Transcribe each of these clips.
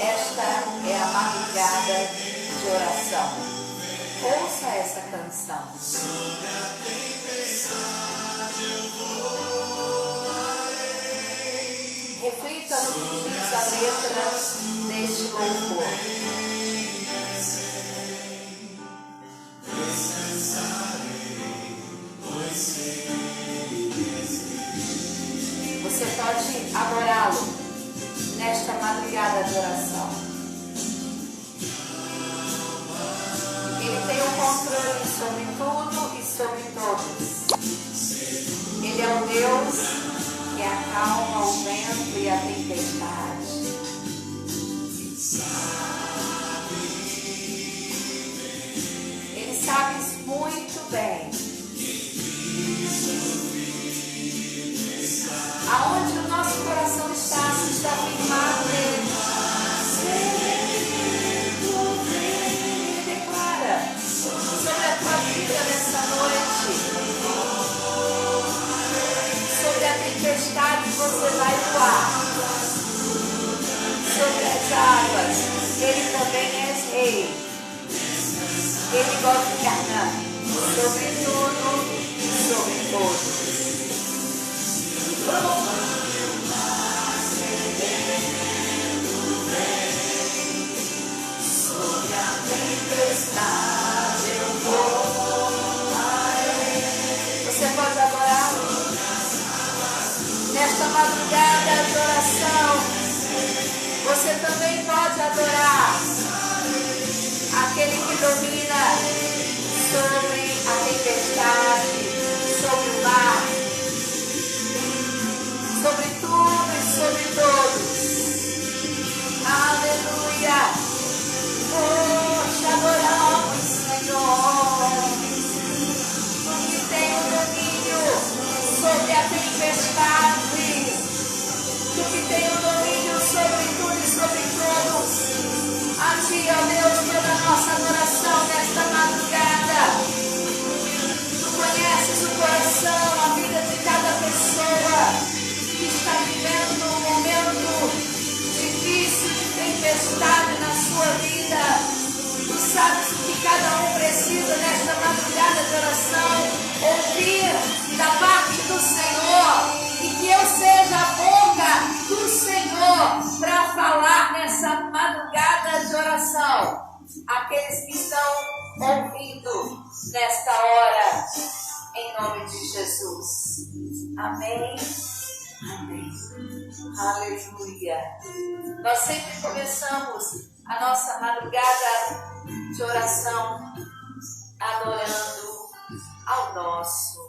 Esta é a madrugada de oração. Ouça essa canção. Reflita no que diz a letra deste louvor. Você pode adorá-lo nesta madrugada de oração. Ele tem o controle sobre tudo e sobre todos. Ele é um Deus que acalma o vento e a tempestade. Ele sabe muito bem aonde o nosso coração está, se está firmado nele. Ele declara sobre a tua vida nessa noite, sobre a tempestade que você vai voar, sobre as águas. Ele também é rei. Ele governa sobre tudo e sobre todos. Sobre a tempestade eu vou. Você pode adorá-lo nesta madrugada de oração. Você também pode adorar aquele que domina sobre a tempestade, sobre o mar, sobre tudo e sobre todos. Aleluia! Oh, te adoramos, Senhor, porque tem o domínio sobre a tempestade, tu que tem o domínio sobre tudo e sobre todos. A ti, ó Deus, toda a nossa adoração nesta madrugada. Tu conheces o coração, a vida de cada pessoa que está vivendo um momento difícil de tempestade na sua vida. Tu sabes o que cada um precisa nesta madrugada de oração, ouvir da parte do Senhor, e que eu seja a boca do Senhor para falar nessa madrugada de oração. Aqueles que estão ouvindo nesta hora, em nome de Jesus. Amém. Amém. Aleluia. Nós sempre começamos a nossa madrugada de oração adorando ao nosso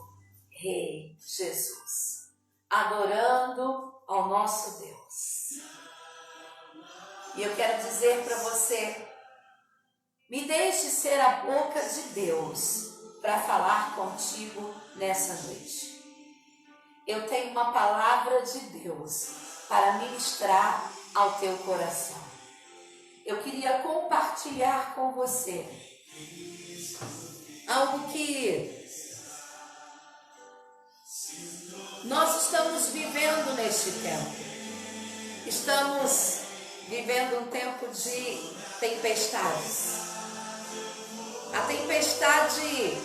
Rei Jesus. Adorando ao nosso Deus. E eu quero dizer para você, me deixe ser a boca de Deus para falar contigo nessa noite. Eu tenho uma palavra de Deus para ministrar ao teu coração. Eu queria compartilhar com você algo que nós estamos vivendo neste tempo. Estamos vivendo um tempo de tempestades. A tempestade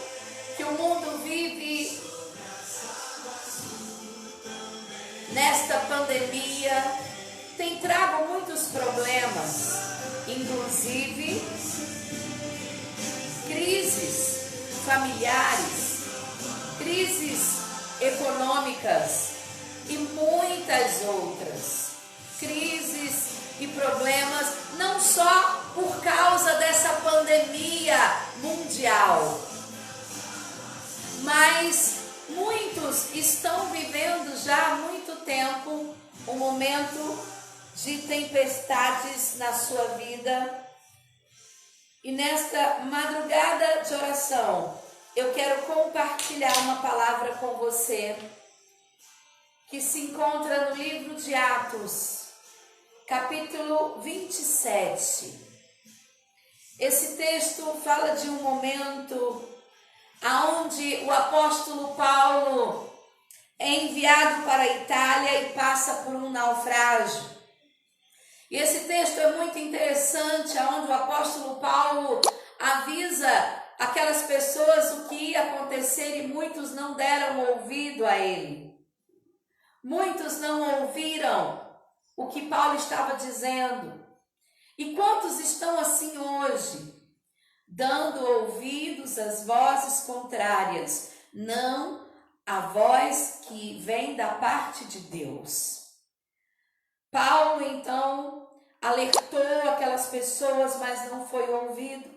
que o mundo vive nesta pandemia tem trago muitos problemas, inclusive crises familiares, crises econômicas e muitas outras crises e problemas, não só por causa dessa pandemia mundial, mas muitos estão vivendo já há muito tempo um momento de tempestades na sua vida. E nesta madrugada de oração, eu quero compartilhar uma palavra com você que se encontra no livro de Atos, capítulo 27. Esse texto fala de um momento onde o apóstolo Paulo é enviado para a Itália e passa por um naufrágio. E esse texto é muito interessante, onde o apóstolo Paulo avisa aquelas pessoas o que ia acontecer e muitos não deram ouvido a ele. Muitos não ouviram o que Paulo estava dizendo. E quantos estão assim hoje, dando ouvidos às vozes contrárias, não à voz que vem da parte de Deus? Paulo, então, alertou aquelas pessoas, mas não foi ouvido.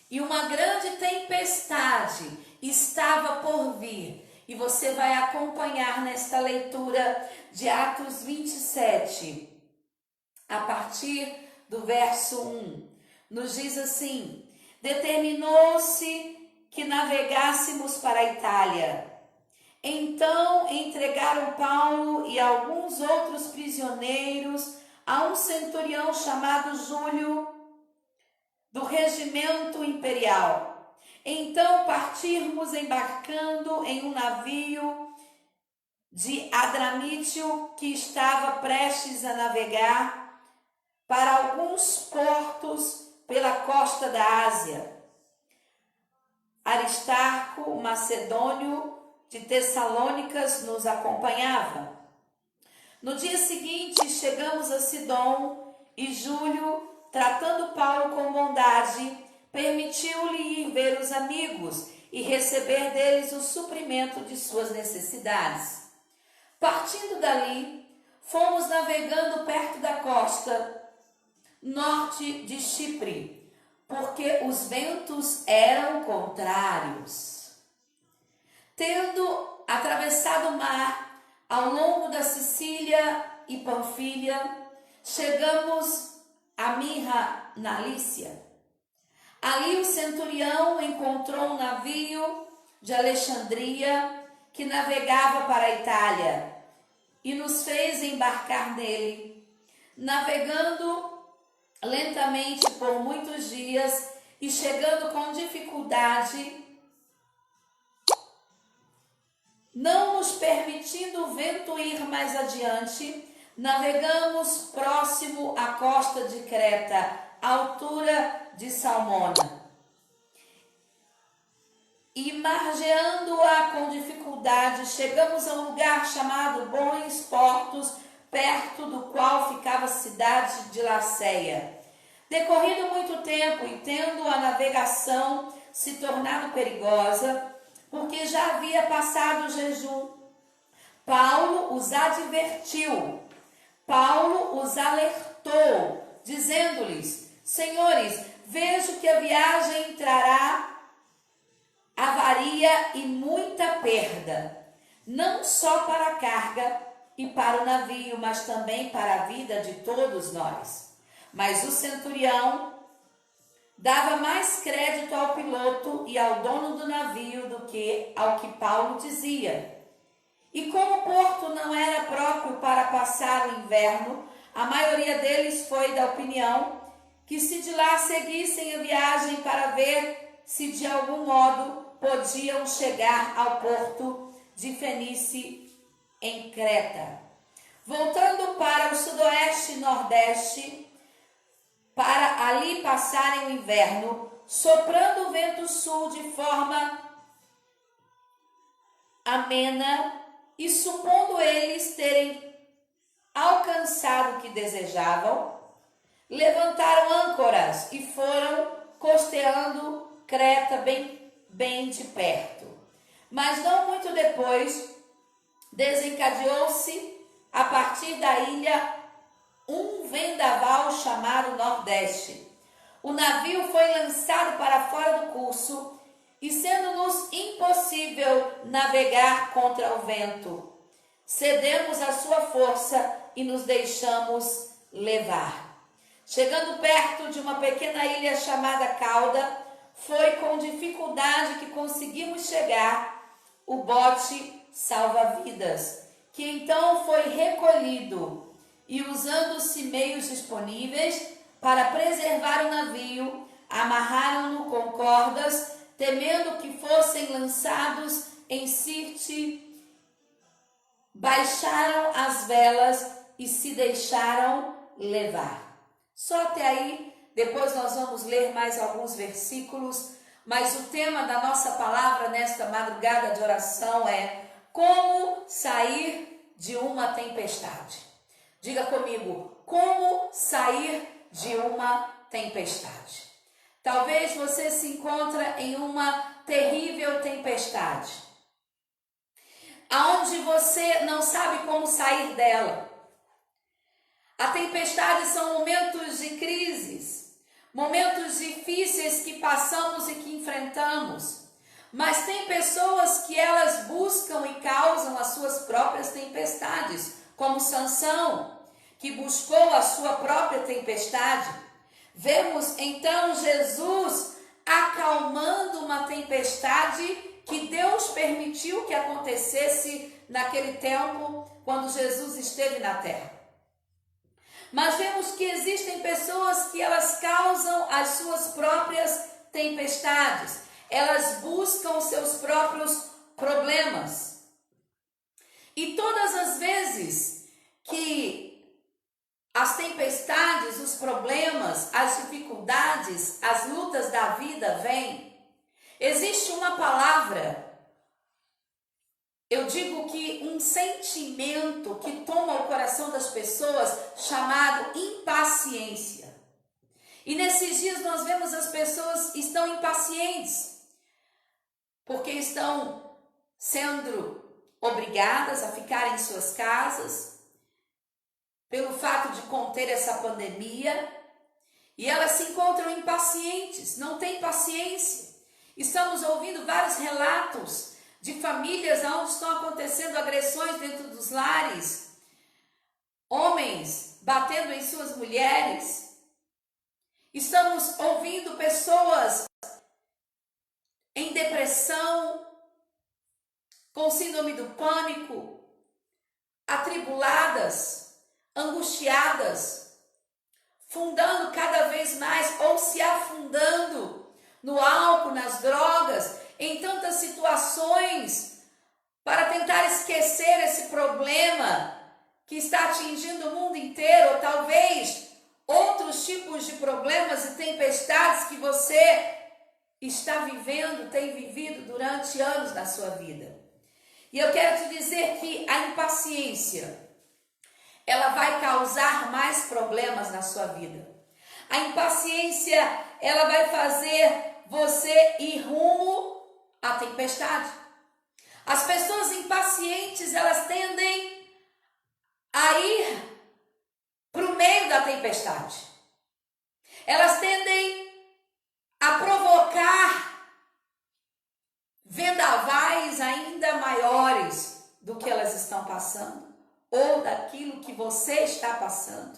E uma grande tempestade estava por vir. E você vai acompanhar nesta leitura de Atos 27, a partir do verso 1. Nos diz assim: determinou-se que navegássemos para a Itália. Então entregaram Paulo e alguns outros prisioneiros a um centurião chamado Júlio, do regimento imperial. Então partimos embarcando em um navio de Adramítio que estava prestes a navegar para alguns portos pela costa da Ásia. Aristarco, o macedônio de Tessalônicas, nos acompanhava. No dia seguinte chegamos a Sidom e Júlio, tratando Paulo com bondade, permitiu-lhe ir ver os amigos e receber deles o suprimento de suas necessidades. Partindo dali, fomos navegando perto da costa norte de Chipre, porque os ventos eram contrários. Tendo atravessado o mar ao longo da Sicília e Panfilha, chegamos a Mirra, na Lícia. Ali o centurião encontrou um navio de Alexandria que navegava para a Itália e nos fez embarcar nele. Navegando lentamente por muitos dias e chegando com dificuldade, não nos permitindo o vento ir mais adiante, navegamos próximo à costa de Creta, à altura de Salmona. E margeando-a com dificuldade, chegamos a um lugar chamado Bons Portos, perto do qual ficava a cidade de Laceia. Decorrido muito tempo e tendo a navegação se tornado perigosa, porque já havia passado o jejum, Paulo os advertiu, Paulo os alertou, dizendo-lhes: senhores, vejo que a viagem trará avaria e muita perda, não só para a carga e para o navio, mas também para a vida de todos nós. Mas o centurião dava mais crédito ao piloto e ao dono do navio do que ao que Paulo dizia. E como o porto não era próprio para passar o inverno, a maioria deles foi da opinião que se de lá seguissem a viagem para ver se de algum modo podiam chegar ao porto de Fenice em Creta. Voltando para o sudoeste e nordeste, para ali passarem o inverno, soprando o vento sul de forma amena, e supondo eles terem alcançado o que desejavam, levantaram âncoras e foram costeando Creta bem de perto. Mas não muito depois, desencadeou-se a partir da ilha um vendaval chamado Nordeste. O navio foi lançado para fora do curso e, sendo-nos impossível navegar contra o vento, cedemos à sua força e nos deixamos levar. Chegando perto de uma pequena ilha chamada Cauda, foi com dificuldade que conseguimos chegar o bote salva-vidas, que então foi recolhido e, usando-se meios disponíveis para preservar o navio, amarraram-no com cordas, temendo que fossem lançados em Sirte, baixaram as velas e se deixaram levar. Só até aí, depois nós vamos ler mais alguns versículos, mas o tema da nossa palavra nesta madrugada de oração é como sair de uma tempestade. Diga comigo, como sair de uma tempestade. Talvez você se encontre em uma terrível tempestade, aonde você não sabe como sair dela. A tempestade são momentos de crises, momentos difíceis que passamos e que enfrentamos. Mas tem pessoas que elas buscam e causam as suas próprias tempestades, como Sansão, que buscou a sua própria tempestade. Vemos então Jesus acalmando uma tempestade que Deus permitiu que acontecesse naquele tempo, quando Jesus esteve na terra. Mas vemos que existem pessoas que elas causam as suas próprias tempestades. Elas buscam os seus próprios problemas. E todas as vezes que as tempestades, os problemas, as dificuldades, as lutas da vida vêm, existe uma palavra, eu digo que um sentimento que toma o coração das pessoas chamado impaciência. E nesses dias nós vemos as pessoas estão impacientes, porque estão sendo obrigadas a ficar em suas casas, pelo fato de conter essa pandemia, e elas se encontram impacientes, não têm paciência. Estamos ouvindo vários relatos de famílias onde estão acontecendo agressões dentro dos lares, homens batendo em suas mulheres. Estamos ouvindo pessoas em depressão, com síndrome do pânico, atribuladas, angustiadas, fundando cada vez mais ou se afundando no álcool, nas drogas, em tantas situações, para tentar esquecer esse problema que está atingindo o mundo inteiro, ou talvez outros tipos de problemas e tempestades que você está vivendo, tem vivido durante anos na sua vida. E eu quero te dizer que a impaciência, ela vai causar mais problemas na sua vida. A impaciência, ela vai fazer você ir rumo à tempestade. As pessoas impacientes, elas tendem a ir para o meio da tempestade. Elas tendem a provocar vendavais ainda maiores do que elas estão passando, ou daquilo que você está passando.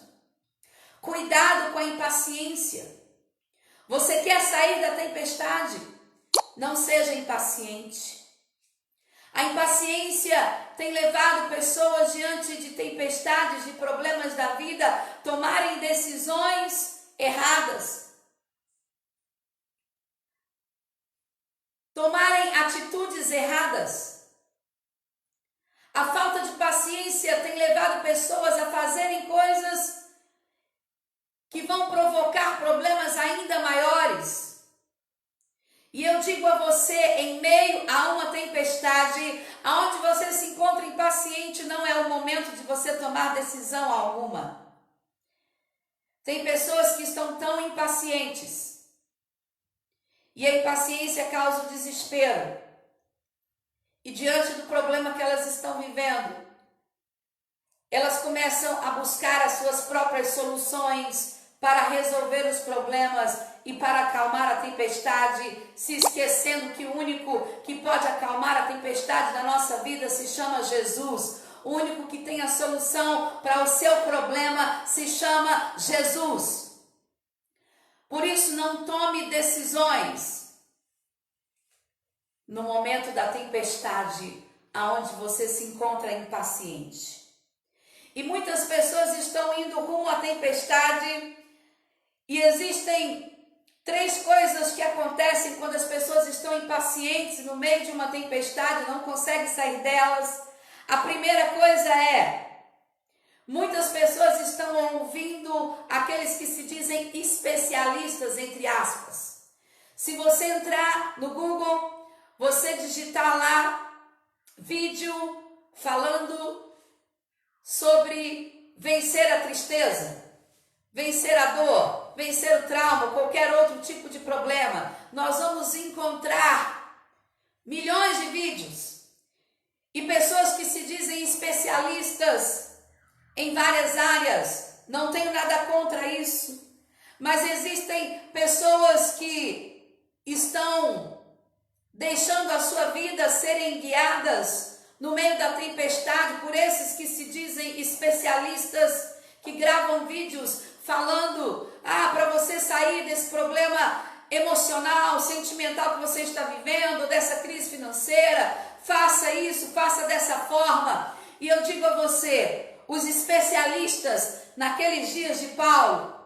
Cuidado com a impaciência. Você quer sair da tempestade? Não seja impaciente. A impaciência tem levado pessoas diante de tempestades, de problemas da vida, tomarem decisões erradas, tomarem atitudes erradas. A falta de paciência tem levado pessoas a fazerem coisas que vão provocar problemas ainda maiores. E eu digo a você, em meio a uma tempestade, aonde você se encontra impaciente, não é o momento de você tomar decisão alguma. Tem pessoas que estão tão impacientes, e a impaciência causa o desespero. E diante do problema que elas estão vivendo, elas começam a buscar as suas próprias soluções para resolver os problemas e para acalmar a tempestade, se esquecendo que o único que pode acalmar a tempestade da nossa vida se chama Jesus. O único que tem a solução para o seu problema se chama Jesus. Por isso, não tome decisões no momento da tempestade, aonde você se encontra impaciente. E muitas pessoas estão indo rumo à tempestade, e existem 3 coisas que acontecem quando as pessoas estão impacientes no meio de uma tempestade, não conseguem sair delas. A primeira coisa é, muitas pessoas estão ouvindo aqueles que se dizem especialistas, entre aspas. Se você entrar no Google, você digitar lá vídeo falando sobre vencer a tristeza, vencer a dor, vencer o trauma, qualquer outro tipo de problema, nós vamos encontrar milhões de vídeos e pessoas que se dizem especialistas em várias áreas. Não tenho nada contra isso, mas existem pessoas que estão deixando a sua vida serem guiadas no meio da tempestade por esses que se dizem especialistas, que gravam vídeos falando, para você sair desse problema emocional, sentimental que você está vivendo, dessa crise financeira, faça isso, faça dessa forma. E eu digo a você, os especialistas naqueles dias de Paulo,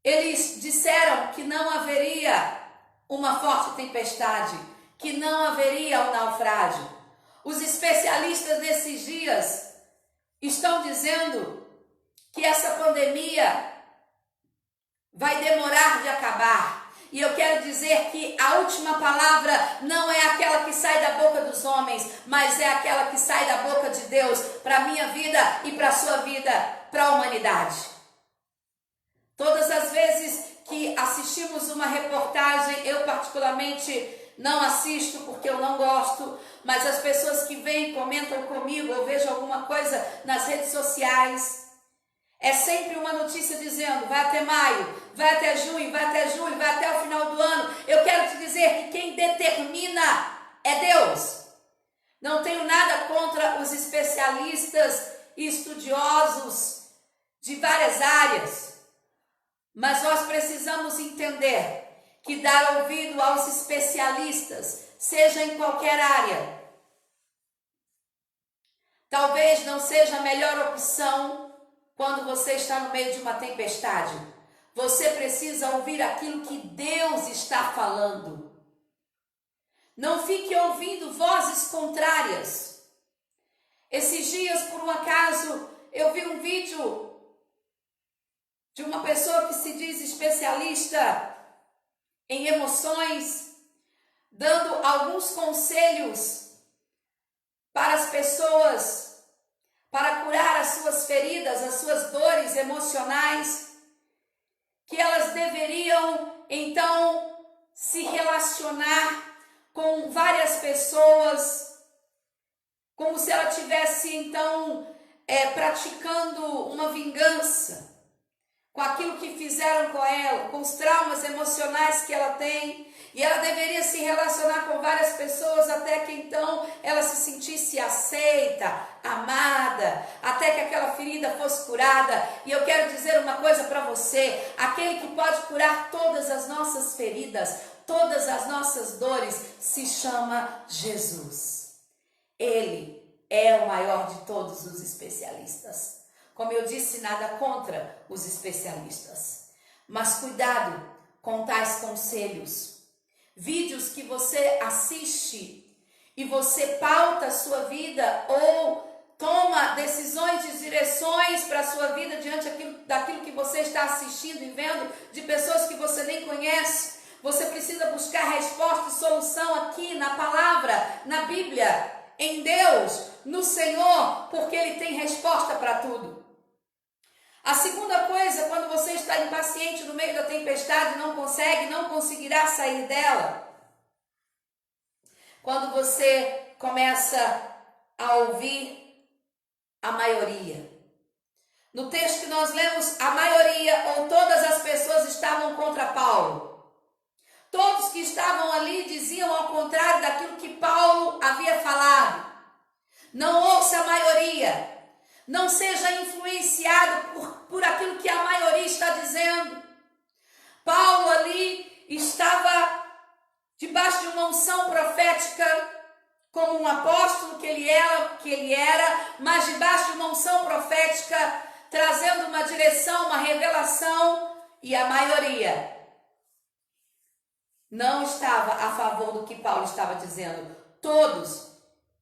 eles disseram que não haveria uma forte tempestade, que não haveria um naufrágio. Os especialistas nesses dias estão dizendo que essa pandemia vai demorar de acabar. E eu quero dizer que a última palavra não é aquela que sai da boca dos homens, mas é aquela que sai da boca de Deus para a minha vida e para a sua vida, para a humanidade. Todas as vezes que assistimos uma reportagem, eu particularmente não assisto porque eu não gosto, mas as pessoas que vêm comentam comigo, eu vejo alguma coisa nas redes sociais, é sempre uma notícia dizendo, vai até maio, vai até junho, vai até julho, vai até o final do ano. Eu quero te dizer que quem determina é Deus. Não tenho nada contra os especialistas e estudiosos de várias áreas, mas nós precisamos entender que dar ouvido aos especialistas, seja em qualquer área, talvez não seja a melhor opção quando você está no meio de uma tempestade. Você precisa ouvir aquilo que Deus está falando. Não fique ouvindo vozes contrárias. Esses dias, por um acaso, eu vi um vídeo de uma pessoa que se diz especialista em emoções, dando alguns conselhos para as pessoas, para curar as suas feridas, as suas dores emocionais, que elas deveriam, então, se relacionar com várias pessoas, como se ela tivesse, então, praticando uma vingança com aquilo que fizeram com ela, com os traumas emocionais que ela tem, e ela deveria se relacionar com várias pessoas até que então ela se sentisse aceita, amada, até que aquela ferida fosse curada. E eu quero dizer uma coisa para você, aquele que pode curar todas as nossas feridas, todas as nossas dores, se chama Jesus. Ele é o maior de todos os especialistas. Como eu disse, nada contra os especialistas, mas cuidado com tais conselhos. Vídeos que você assiste e você pauta a sua vida ou toma decisões de direções para a sua vida diante daquilo que você está assistindo e vendo de pessoas que você nem conhece. Você precisa buscar resposta e solução aqui na palavra, na Bíblia, em Deus, no Senhor, porque Ele tem resposta para tudo. A segunda coisa, quando você está impaciente no meio da tempestade, não conseguirá sair dela. Quando você começa a ouvir a maioria. No texto que nós lemos, a maioria ou todas as pessoas estavam contra Paulo. Todos que estavam ali diziam ao contrário daquilo que Paulo havia falado. Não ouça a maioria. Não seja influenciado por aquilo que a maioria está dizendo. Paulo ali estava debaixo de uma unção profética, como um apóstolo que ele era, mas debaixo de uma unção profética, trazendo uma direção, uma revelação, e a maioria não estava a favor do que Paulo estava dizendo. Todos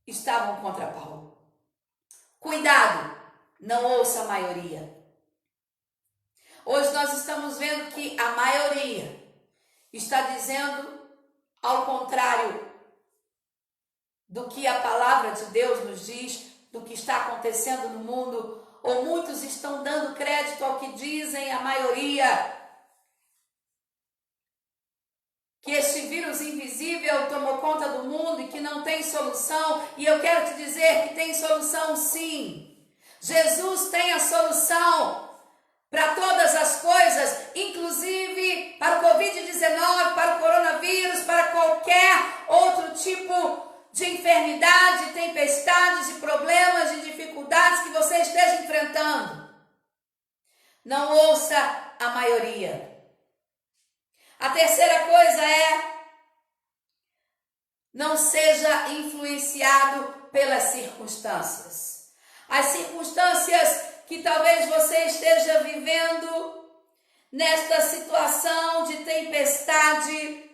estavam contra Paulo. Cuidado, não ouça a maioria. Hoje nós estamos vendo que a maioria está dizendo ao contrário do que a palavra de Deus nos diz, do que está acontecendo no mundo, ou muitos estão dando crédito ao que dizem a maioria, que este vírus invisível tomou conta do mundo e que não tem solução. E eu quero te dizer que tem solução sim. Jesus tem a solução para todas as coisas, inclusive para o Covid-19, para o coronavírus, para qualquer outro tipo de enfermidade, de tempestades, de problemas, de dificuldades que você esteja enfrentando. Não ouça a maioria. A terceira coisa é: não seja influenciado pelas circunstâncias. As circunstâncias que talvez você esteja vivendo nesta situação de tempestade,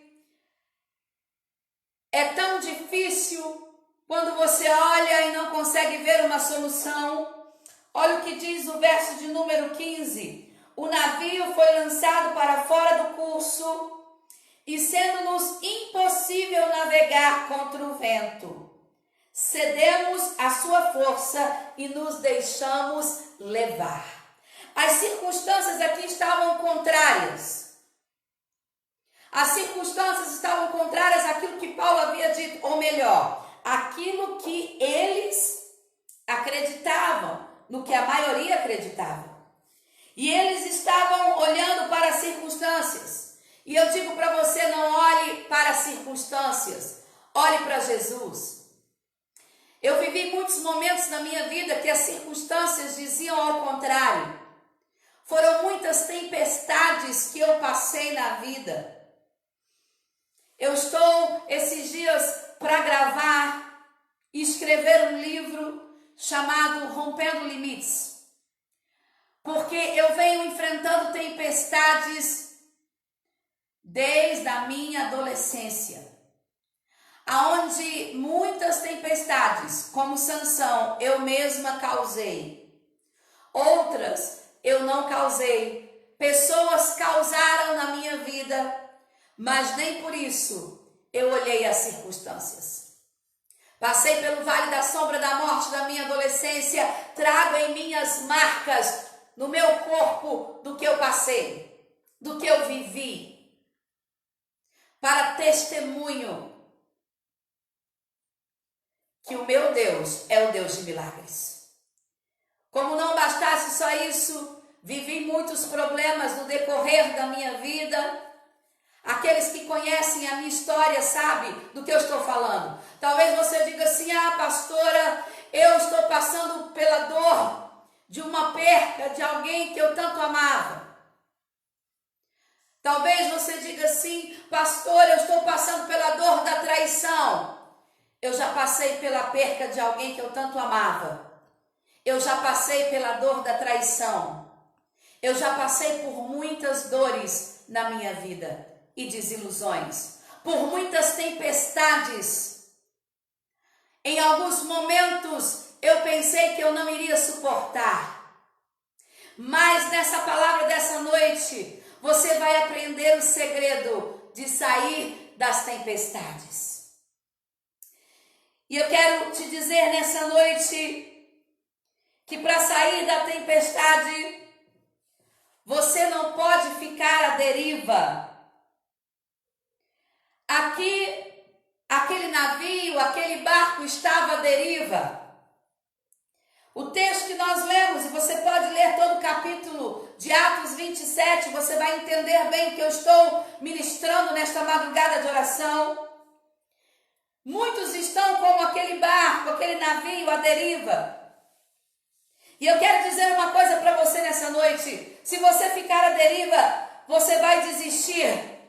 é tão difícil quando você olha e não consegue ver uma solução. Olha o que diz o verso de número 15. O navio foi lançado para fora do curso e sendo-nos impossível navegar contra o vento, cedemos à sua força e nos deixamos levar. As circunstâncias aqui estavam contrárias. As circunstâncias estavam contrárias àquilo que Paulo havia dito, ou melhor, aquilo que eles acreditavam, no que a maioria acreditava. E eles estavam olhando para as circunstâncias. E eu digo para você, não olhe para as circunstâncias, olhe para Jesus. Eu vivi muitos momentos na minha vida que as circunstâncias diziam ao contrário. Foram muitas tempestades que eu passei na vida. Eu estou esses dias para gravar e escrever um livro chamado Rompendo Limites. Porque eu venho enfrentando tempestades desde a minha adolescência, aonde muitas tempestades, como Sansão, eu mesma causei. Outras eu não causei. Pessoas causaram na minha vida, mas nem por isso eu olhei as circunstâncias. Passei pelo vale da sombra da morte da minha adolescência, trago em minhas marcas no meu corpo do que eu passei, do que eu vivi, para testemunho que o meu Deus é o Deus de milagres. Como não bastasse só isso, vivi muitos problemas no decorrer da minha vida. Aqueles que conhecem a minha história sabem do que eu estou falando. Talvez você diga assim: ah, pastora, eu estou passando pela dor de uma perca de alguém que eu tanto amava. Talvez você diga assim: pastor, eu estou passando pela dor da traição. Eu já passei pela perca de alguém que eu tanto amava. Eu já passei pela dor da traição. Eu já passei por muitas dores na minha vida e desilusões, por muitas tempestades. Em alguns momentos eu pensei que eu não iria suportar. Mas nessa palavra dessa noite, você vai aprender o segredo de sair das tempestades. E eu quero te dizer nessa noite que para sair da tempestade, você não pode ficar à deriva. Aqui, aquele navio, aquele barco estava à deriva. O texto que nós lemos, e você pode ler todo o capítulo de Atos 27, você vai entender bem o que eu estou ministrando nesta madrugada de oração. Muitos estão como aquele barco, aquele navio à deriva. E eu quero dizer uma coisa para você nessa noite: se você ficar à deriva, você vai desistir.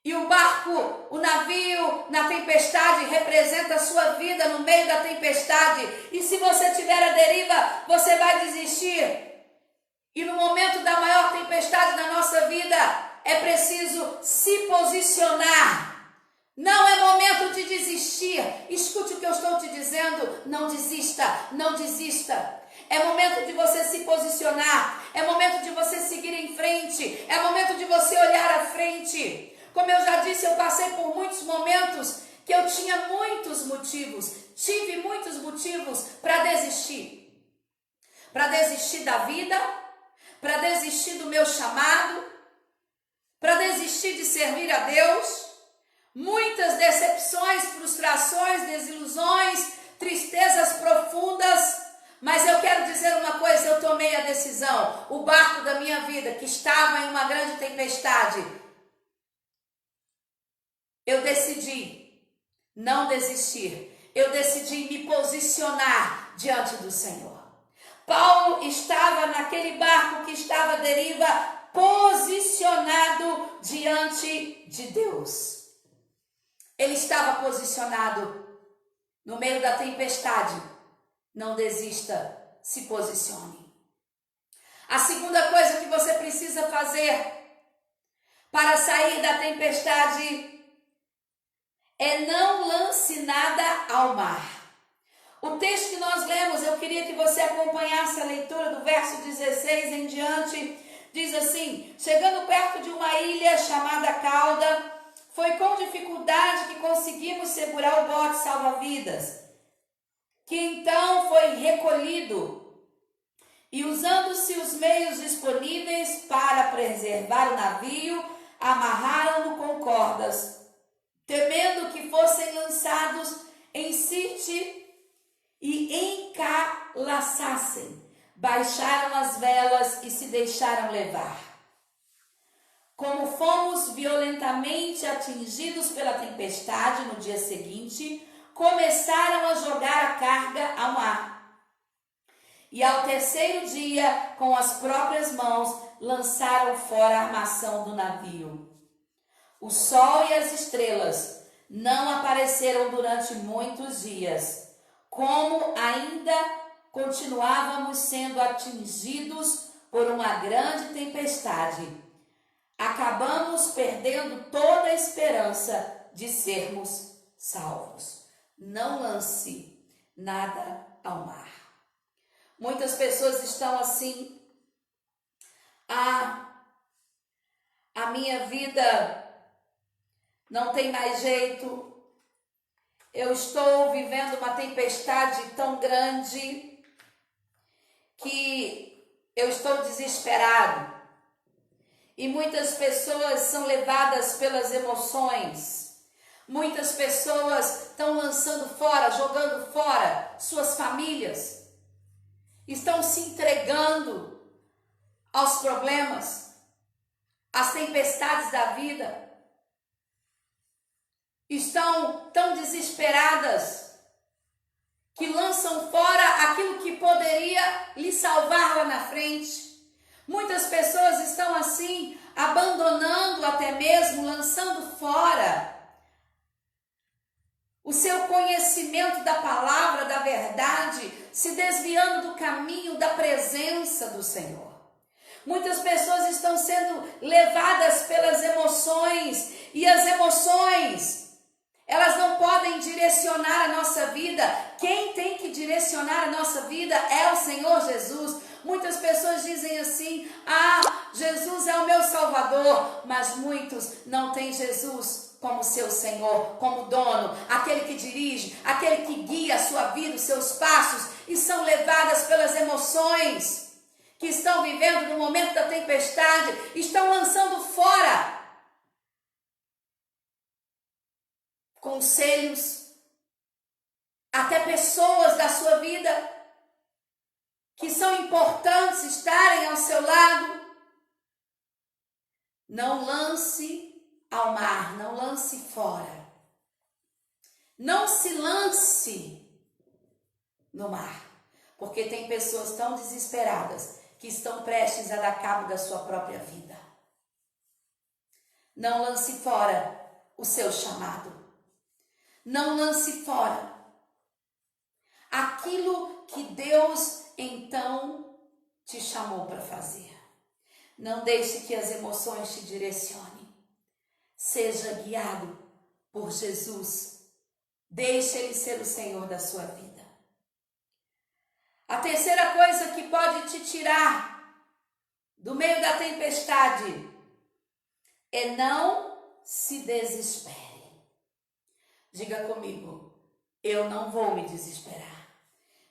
E o barco, o navio na tempestade representa a sua vida no meio da tempestade. E se você estiver à deriva, você vai desistir. E no momento da maior tempestade da nossa vida, é preciso se posicionar. Não é momento de desistir. Escute o que eu estou te dizendo. Não desista, não desista. É momento de você se posicionar. É momento de você frente. É momento de você olhar à frente. Como eu já disse, eu passei por muitos momentos que eu tinha muitos motivos, tive muitos motivos para desistir. Para desistir da vida, para desistir do meu chamado, para desistir de servir a Deus. Muitas decepções, frustrações, desilusões, tristezas profundas. Mas eu quero dizer uma coisa, eu tomei a decisão. O barco da minha vida, que estava em uma grande tempestade, eu decidi não desistir. Eu decidi me posicionar diante do Senhor. Paulo estava naquele barco que estava à deriva, posicionado diante de Deus. Ele estava posicionado no meio da tempestade. Não desista, se posicione. A segunda coisa que você precisa fazer para sair da tempestade é não lance nada ao mar. O texto que nós lemos, eu queria que você acompanhasse a leitura do verso 16 em diante. Diz assim: chegando perto de uma ilha chamada Cauda, foi com dificuldade que conseguimos segurar o bote salva-vidas, que então foi recolhido, e usando-se os meios disponíveis para preservar o navio, amarraram-no com cordas, temendo que fossem lançados em Sirte e encalaçassem. Baixaram as velas e se deixaram levar. Como fomos violentamente atingidos pela tempestade no dia seguinte, começaram a jogar a carga ao mar. E ao terceiro dia, com as próprias mãos, lançaram fora a armação do navio. O sol e as estrelas não apareceram durante muitos dias. Como ainda continuávamos sendo atingidos por uma grande tempestade, acabamos perdendo toda a esperança de sermos salvos. Não lance nada ao mar. Muitas pessoas estão assim: a minha vida não tem mais jeito, eu estou vivendo uma tempestade tão grande que eu estou desesperado. E muitas pessoas são levadas pelas emoções. Muitas pessoas estão lançando fora, jogando fora suas famílias. Estão se entregando aos problemas, às tempestades da vida. Estão tão desesperadas que lançam fora aquilo que poderia lhe salvar lá na frente. Muitas pessoas estão assim, abandonando até mesmo, lançando fora o seu conhecimento da palavra, da verdade, se desviando do caminho da presença do Senhor. Muitas pessoas estão sendo levadas pelas emoções, e as emoções, elas não podem direcionar a nossa vida. Quem tem que direcionar a nossa vida é o Senhor Jesus. Muitas pessoas dizem assim: Jesus é o meu Salvador, mas muitos não têm Jesus como seu Senhor, como dono, aquele que dirige, aquele que guia a sua vida, os seus passos, e são levadas pelas emoções, que estão vivendo no momento da tempestade, estão lançando fora conselhos, até pessoas da sua vida que são importantes estarem ao seu lado. Não lance ao mar, não lance fora. Não se lance no mar, porque tem pessoas tão desesperadas que estão prestes a dar cabo da sua própria vida. Não lance fora o seu chamado. Não lance fora aquilo que Deus então te chamou para fazer. Não deixe que as emoções te direcionem. Seja guiado por Jesus. Deixe Ele ser o Senhor da sua vida. A terceira coisa que pode te tirar do meio da tempestade é não se desespere. Diga comigo, eu não vou me desesperar.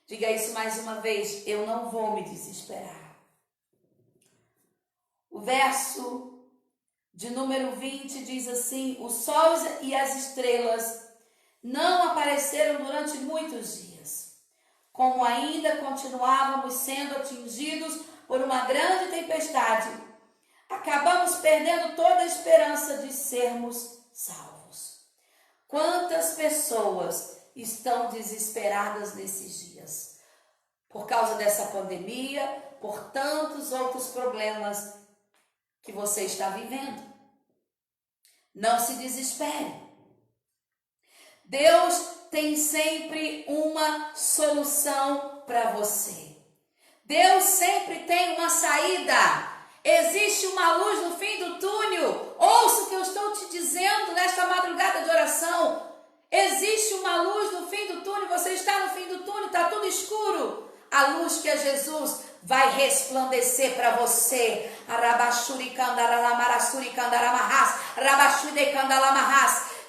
Diga isso mais uma vez, eu não vou me desesperar. O verso de número 20 diz assim: o sol e as estrelas não apareceram durante muitos dias. Como ainda continuávamos sendo atingidos por uma grande tempestade, acabamos perdendo toda a esperança de sermos salvos. Quantas pessoas estão desesperadas nesses dias? Por causa dessa pandemia, por tantos outros problemas que você está vivendo. Não se desespere. Deus tem sempre uma solução para você. Deus sempre tem uma saída. Existe uma luz no fim do túnel. Ouça o que eu estou te dizendo nesta madrugada de oração. Existe uma luz no fim do túnel. Você está no fim do túnel, está tudo escuro. A luz que é Jesus vai resplandecer para você.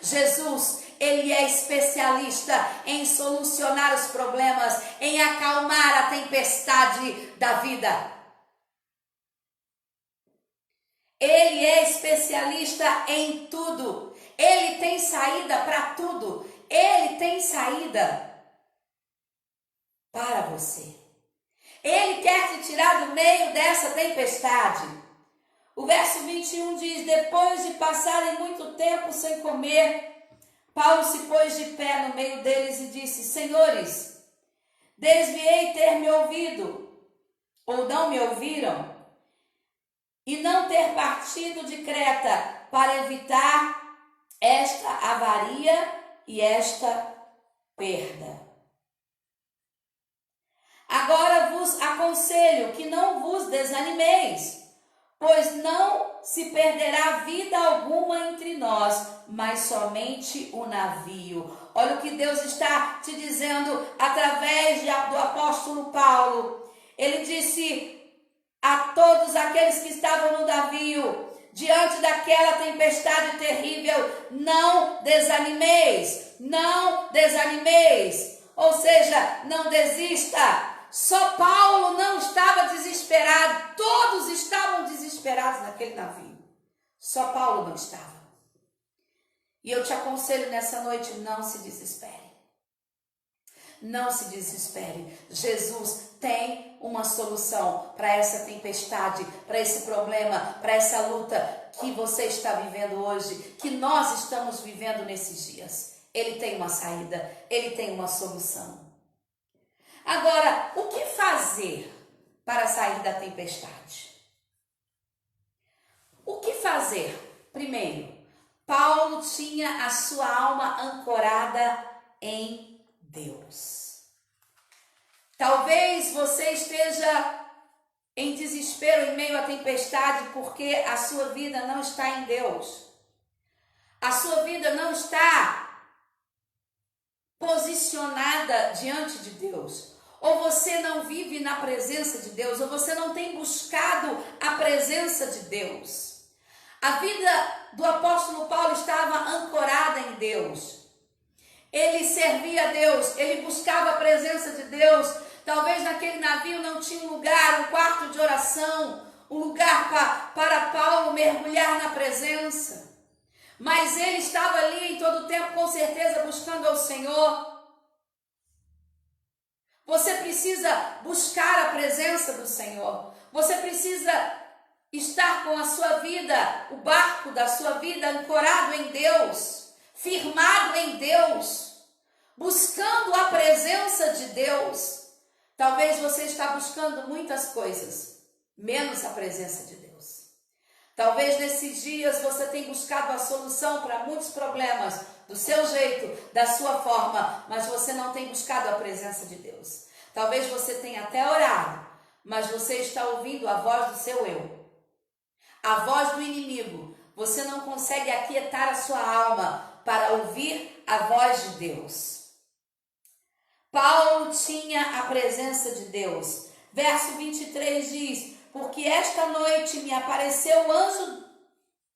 Jesus, Ele é especialista em solucionar os problemas, em acalmar a tempestade da vida. Ele é especialista em tudo. Ele tem saída para tudo. Ele tem saída para você. Ele quer te tirar do meio dessa tempestade. O verso 21 diz: depois de passarem muito tempo sem comer, Paulo se pôs de pé no meio deles e disse: senhores, desviei ter me ouvido, ou não me ouviram, e não ter partido de Creta para evitar esta avaria e esta perda. Agora vos aconselho que não vos desanimeis, pois não se perderá vida alguma entre nós, mas somente o navio. Olha o que Deus está te dizendo através do apóstolo Paulo. Ele disse a todos aqueles que estavam no navio, diante daquela tempestade terrível: não desanimeis, não desanimeis. Ou seja, não desista. Só Paulo não estava desesperado, todos estavam desesperados naquele navio. Só Paulo não estava. E eu te aconselho nessa noite, não se desespere. Não se desespere. Jesus tem uma solução para essa tempestade, para esse problema, para essa luta que você está vivendo hoje, que nós estamos vivendo nesses dias. Ele tem uma saída, ele tem uma solução. Agora, o que fazer para sair da tempestade? O que fazer? Primeiro, Paulo tinha a sua alma ancorada em Deus. Talvez você esteja em desespero em meio à tempestade porque a sua vida não está em Deus. A sua vida não está posicionada diante de Deus. Ou você não vive na presença de Deus, ou você não tem buscado a presença de Deus. A vida do apóstolo Paulo estava ancorada em Deus. Ele servia a Deus, ele buscava a presença de Deus. Talvez naquele navio não tinha um lugar, um quarto de oração, um lugar para Paulo mergulhar na presença. Mas ele estava ali em todo o tempo, com certeza, buscando ao Senhor. Você precisa buscar a presença do Senhor. Você precisa estar com a sua vida, o barco da sua vida ancorado em Deus, firmado em Deus, buscando a presença de Deus. Talvez você está buscando muitas coisas, menos a presença de Deus. Talvez nesses dias você tenha buscado a solução para muitos problemas, do seu jeito, da sua forma, mas você não tem buscado a presença de Deus. Talvez você tenha até orado, mas você está ouvindo a voz do seu eu, a voz do inimigo. Você não consegue aquietar a sua alma para ouvir a voz de Deus. Paulo tinha a presença de Deus. Verso 23 diz: porque esta noite me apareceu o anjo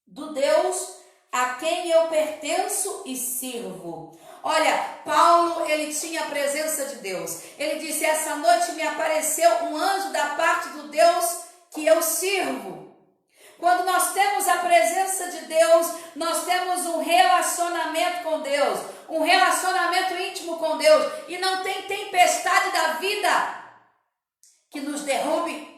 do Deus a quem eu pertenço e sirvo. Olha, Paulo, ele tinha a presença de Deus. Ele disse: essa noite me apareceu um anjo da parte do Deus que eu sirvo. Quando nós temos a presença de Deus, nós temos um relacionamento com Deus, um relacionamento íntimo com Deus, e não tem tempestade da vida que nos derrube,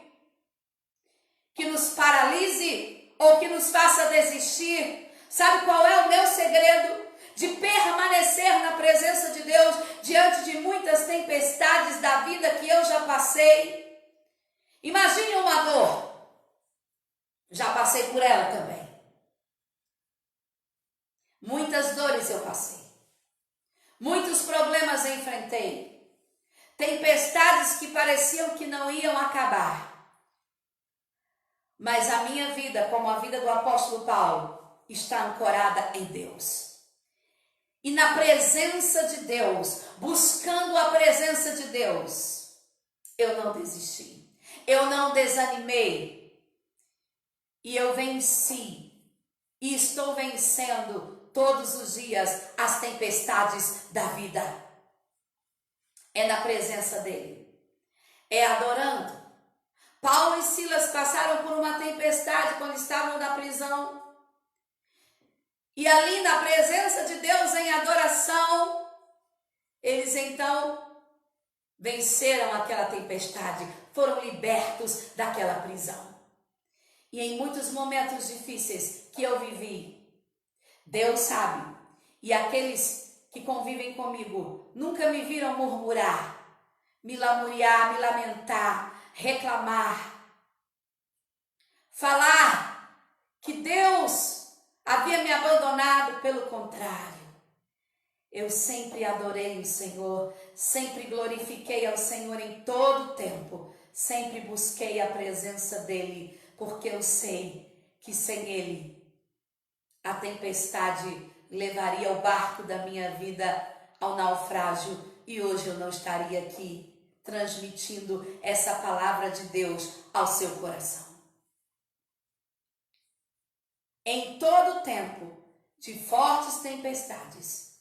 que nos paralise ou que nos faça desistir. Sabe qual é o meu segredo de permanecer na presença de Deus diante de muitas tempestades da vida que eu já passei? Imagine uma dor. Já passei por ela também. Muitas dores eu passei. Muitos problemas eu enfrentei. Tempestades que pareciam que não iam acabar. Mas a minha vida, como a vida do apóstolo Paulo, está ancorada em Deus. E na presença de Deus, buscando a presença de Deus, eu não desisti. Eu não desanimei. E eu venci, e estou vencendo todos os dias as tempestades da vida. É na presença dele, é adorando. Paulo e Silas passaram por uma tempestade quando estavam na prisão. E ali na presença de Deus, em adoração, eles então venceram aquela tempestade, foram libertos daquela prisão. E em muitos momentos difíceis que eu vivi, Deus sabe, e aqueles que convivem comigo nunca me viram murmurar, me lamuriar, me lamentar, reclamar, falar que Deus havia me abandonado. Pelo contrário, eu sempre adorei o Senhor, sempre glorifiquei ao Senhor em todo o tempo, sempre busquei a presença dEle, porque eu sei que sem Ele a tempestade levaria o barco da minha vida ao naufrágio e hoje eu não estaria aqui transmitindo essa palavra de Deus ao seu coração. Em todo tempo de fortes tempestades,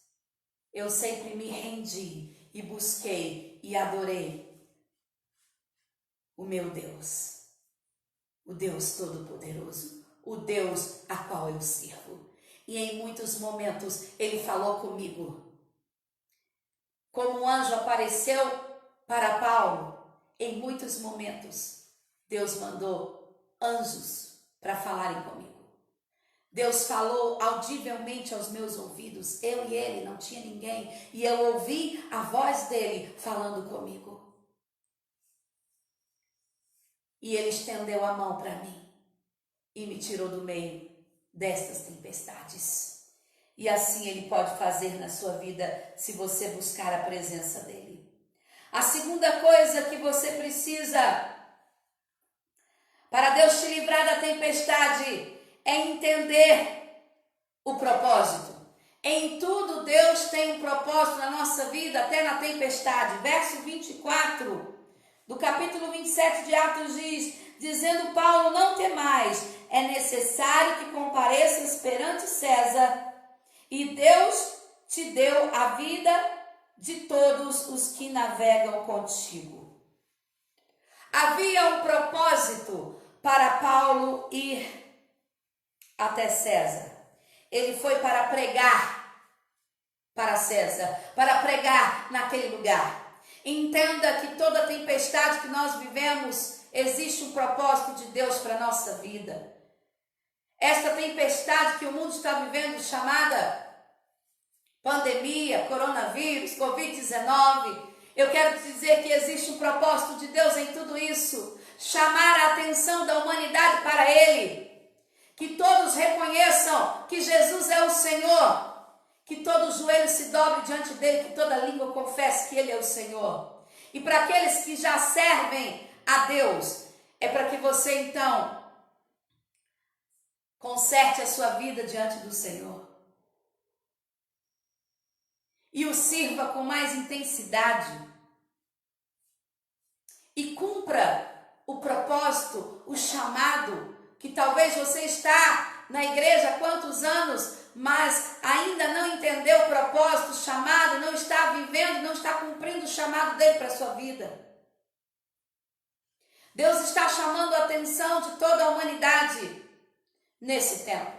eu sempre me rendi e busquei e adorei o meu Deus. O Deus Todo-Poderoso, o Deus a qual eu sirvo. E em muitos momentos Ele falou comigo. Como um anjo apareceu para Paulo, em muitos momentos Deus mandou anjos para falarem comigo. Deus falou audivelmente aos meus ouvidos, eu e ele, não tinha ninguém, e eu ouvi a voz dele falando comigo. E ele estendeu a mão para mim e me tirou do meio destas tempestades. E assim ele pode fazer na sua vida se você buscar a presença dele. A segunda coisa que você precisa para Deus te livrar da tempestade é entender o propósito. Em tudo Deus tem um propósito na nossa vida, até na tempestade. Verso 24 do capítulo 27 de Atos diz, dizendo Paulo: não temais, é necessário que compareças perante César, e Deus te deu a vida de todos os que navegam contigo. Havia um propósito para Paulo ir até César. Ele foi para pregar para César, para pregar naquele lugar. Entenda que toda tempestade que nós vivemos, existe um propósito de Deus para a nossa vida. Esta tempestade que o mundo está vivendo, chamada pandemia, coronavírus, Covid-19, eu quero te dizer que existe um propósito de Deus em tudo isso. Chamar a atenção da humanidade para Ele. Que todos reconheçam que Jesus é o Senhor. Que todo joelho se dobre diante dele, que toda língua confesse que ele é o Senhor. E para aqueles que já servem a Deus, é para que você então conserte a sua vida diante do Senhor. E o sirva com mais intensidade. E cumpra o propósito, o chamado, que talvez você está na igreja há quantos anos, mas ainda não entendeu o propósito, o chamado, não está vivendo, não está cumprindo o chamado dele para a sua vida. Deus está chamando a atenção de toda a humanidade nesse tempo.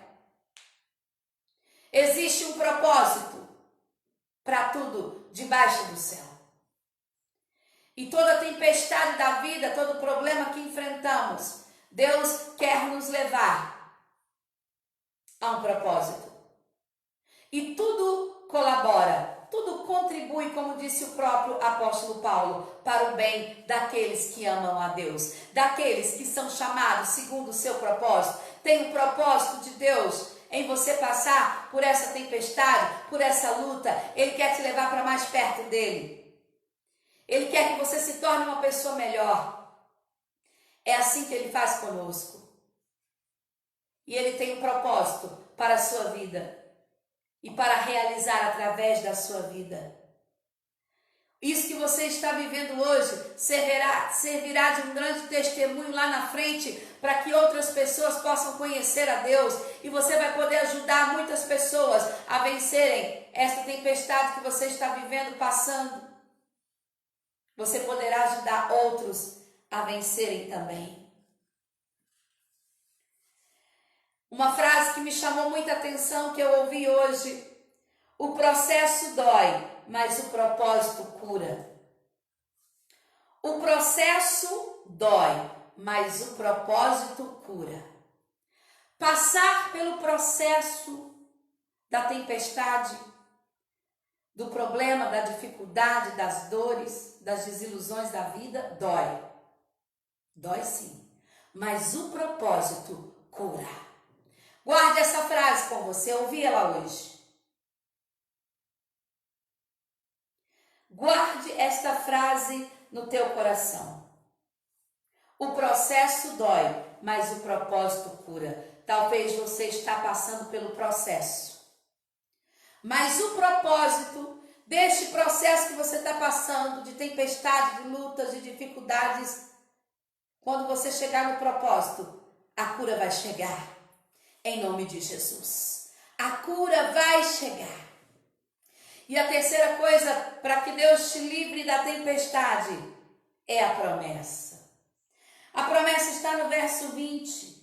Existe um propósito para tudo debaixo do céu. E toda tempestade da vida, todo problema que enfrentamos, Deus quer nos levar a um propósito. E tudo colabora, tudo contribui, como disse o próprio apóstolo Paulo, para o bem daqueles que amam a Deus, daqueles que são chamados segundo o seu propósito. Tem um propósito de Deus em você passar por essa tempestade, por essa luta. Ele quer te levar para mais perto dele. Ele quer que você se torne uma pessoa melhor. É assim que ele faz conosco. E ele tem um propósito para a sua vida e para realizar através da sua vida. Isso que você está vivendo hoje servirá de um grande testemunho lá na frente para que outras pessoas possam conhecer a Deus e você vai poder ajudar muitas pessoas a vencerem essa tempestade que você está vivendo, passando. Você poderá ajudar outros a vencerem também. Uma frase que me chamou muita atenção, que eu ouvi hoje: o processo dói, mas o propósito cura. O processo dói, mas o propósito cura. Passar pelo processo da tempestade, do problema, da dificuldade, das dores, das desilusões da vida, dói. Dói sim, mas o propósito cura. Guarde essa frase com você, ouvi ela hoje. Guarde esta frase no teu coração. O processo dói, mas o propósito cura. Talvez você está passando pelo processo. Mas o propósito deste processo que você está passando, de tempestade, de lutas, de dificuldades, quando você chegar no propósito, a cura vai chegar. Em nome de Jesus. A cura vai chegar. E a terceira coisa, para que Deus te livre da tempestade, é a promessa. A promessa está no verso 20.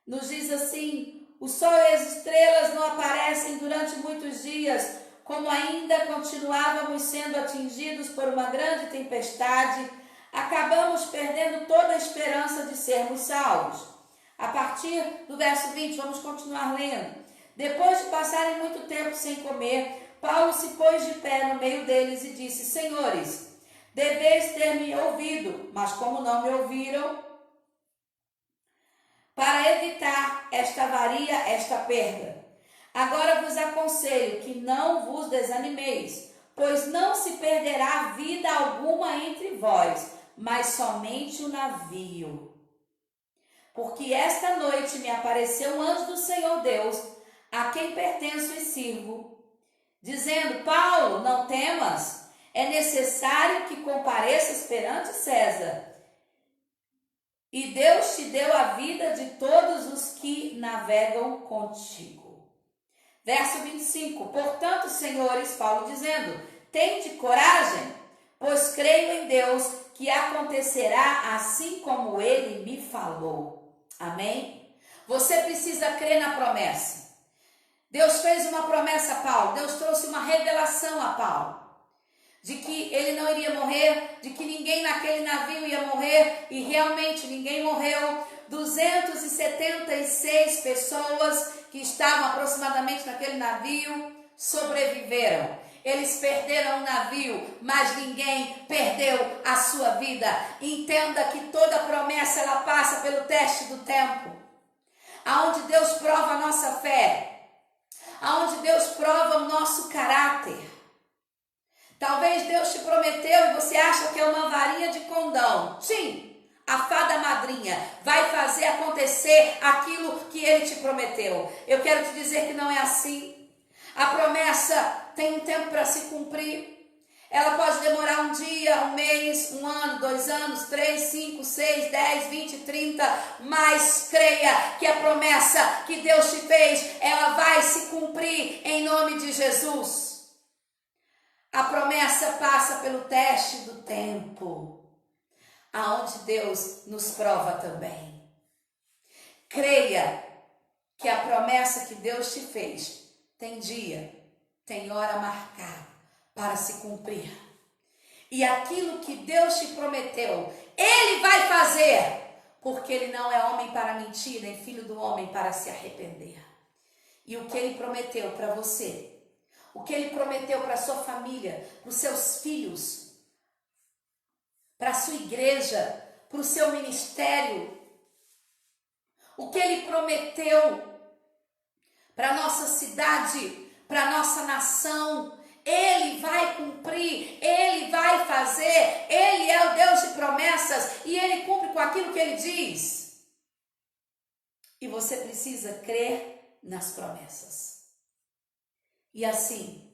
Nos diz assim: o sol e as estrelas não aparecem durante muitos dias, como ainda continuávamos sendo atingidos por uma grande tempestade, acabamos perdendo toda a esperança de sermos salvos. A partir do verso 20, vamos continuar lendo. Depois de passarem muito tempo sem comer, Paulo se pôs de pé no meio deles e disse: Senhores, deveis ter me ouvido, mas como não me ouviram, para evitar esta avaria, esta perda, agora vos aconselho que não vos desanimeis, pois não se perderá vida alguma entre vós, mas somente o navio. Porque esta noite me apareceu um anjo do Senhor Deus, a quem pertenço e sirvo, dizendo: Paulo, não temas, é necessário que compareças perante César. E Deus te deu a vida de todos os que navegam contigo. Verso 25. Portanto, senhores, Paulo dizendo: tende coragem, pois creio em Deus que acontecerá assim como ele me falou. Amém? Você precisa crer na promessa. Deus fez uma promessa a Paulo. Deus trouxe uma revelação a Paulo. De que ele não iria morrer, de que ninguém naquele navio ia morrer, e realmente ninguém morreu. 276 pessoas que estavam aproximadamente naquele navio sobreviveram. Eles perderam o navio, mas ninguém perdeu a sua vida. Entenda que toda promessa ela passa pelo teste do tempo, aonde Deus prova a nossa fé, aonde Deus prova o nosso caráter. Talvez Deus te prometeu e você acha que é uma varinha de condão. Sim, a fada madrinha vai fazer acontecer aquilo que ele te prometeu. Eu quero te dizer que não é assim. A promessa tem um tempo para se cumprir. Ela pode demorar um dia, um mês, um ano, 2 anos, 3, 5, 6, 10, 20, 30, mas creia que a promessa que Deus te fez, ela vai se cumprir em nome de Jesus. A promessa passa pelo teste do tempo, aonde Deus nos prova também. Creia que a promessa que Deus te fez tem dia, tem hora marcada para se cumprir. E aquilo que Deus te prometeu, Ele vai fazer, porque Ele não é homem para mentir, nem filho do homem para se arrepender. E o que Ele prometeu para você, o que Ele prometeu para a sua família, para os seus filhos, para a sua igreja, para o seu ministério, o que Ele prometeu para a nossa cidade, para a nossa nação, Ele vai cumprir, Ele vai fazer, Ele é o Deus de promessas e Ele cumpre com aquilo que Ele diz. E você precisa crer nas promessas. E assim,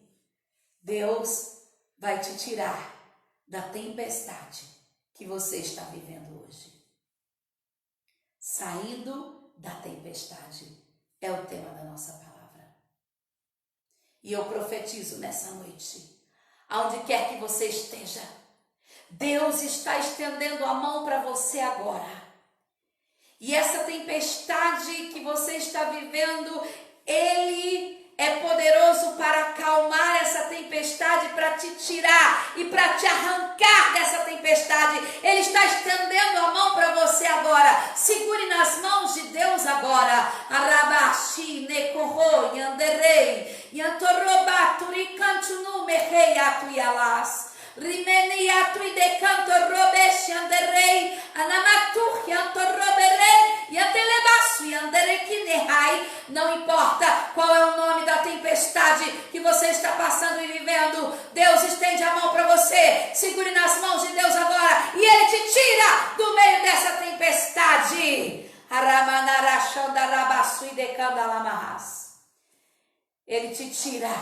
Deus vai te tirar da tempestade que você está vivendo hoje. Saindo da tempestade é o tema da nossa palavra. E eu profetizo nessa noite, aonde quer que você esteja, Deus está estendendo a mão para você agora. E essa tempestade que você está vivendo, Ele é poderoso para acalmar essa tempestade, para te tirar e para te arrancar dessa tempestade. Ele está estendendo a mão para você agora. Segure nas mãos de Deus agora. Arabashi nekorro yanderei yantorrobaturi cantunu mehei atuyalas. Rimeni atui de canto robeshi anderei anamatur yantorroberei yantelebasu yanderekinehai. Não importa qual é o nome da tempestade que você está passando e vivendo, Deus estende a mão para você. Segure nas mãos de Deus agora e Ele te tira do meio dessa tempestade. Ele te tira